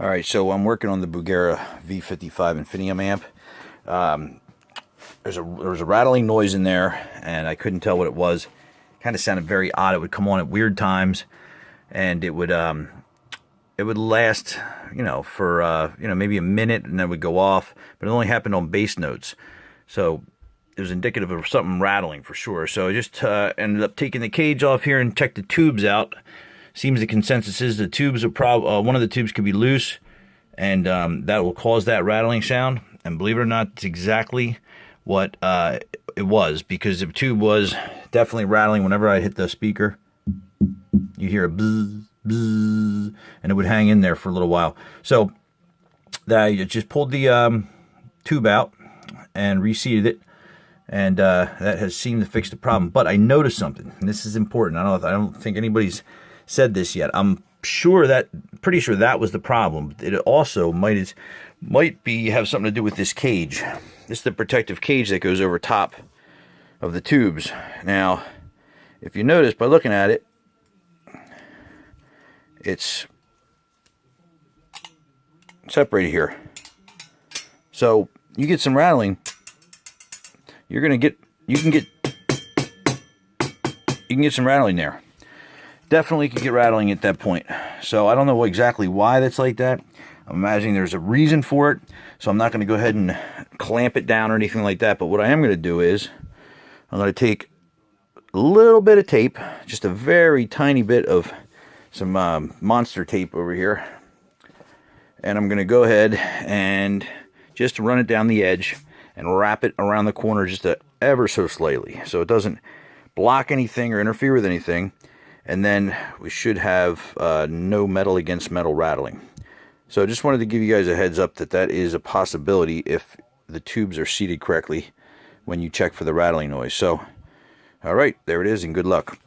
Alright, so I'm working on the Bugera V55 Infinium amp. There was a rattling noise in there, and I couldn't tell what it was. Kind of sounded very odd. It would come on at weird times, and it would last, for maybe a minute, and then it would go off. But it only happened on bass notes, so it was indicative of something rattling for sure. So I just ended up taking the cage off here and checked the tubes out. Seems the consensus is the tubes are one of the tubes could be loose, and that will cause that rattling sound. And believe it or not, it's exactly what it was, because the tube was definitely rattling whenever I hit the speaker. You hear a buzz, buzz, and it would hang in there for a little while. So I just pulled the tube out and reseated it, and that has seemed to fix the problem. But I noticed something, and this is important. I don't think anybody's said this yet. I'm pretty sure that was the problem. It also might have something to do with this cage. This is the protective cage that goes over top of the tubes. Now, if you notice by looking at it, it's separated here. So you get some rattling, you can get some rattling there. Definitely could get rattling at that point. So I don't know exactly why that's like that. I'm imagining there's a reason for it. So I'm not going to go ahead and clamp it down or anything like that. But what I am going to do is I'm going to take a little bit of tape, just a very tiny bit of some monster tape over here. And I'm going to go ahead and just run it down the edge and wrap it around the corner just ever so slightly, so it doesn't block anything or interfere with anything. And then we should have no metal against metal rattling. So I just wanted to give you guys a heads up that is a possibility if the tubes are seated correctly when you check for the rattling noise. So, alright, there it is, and good luck.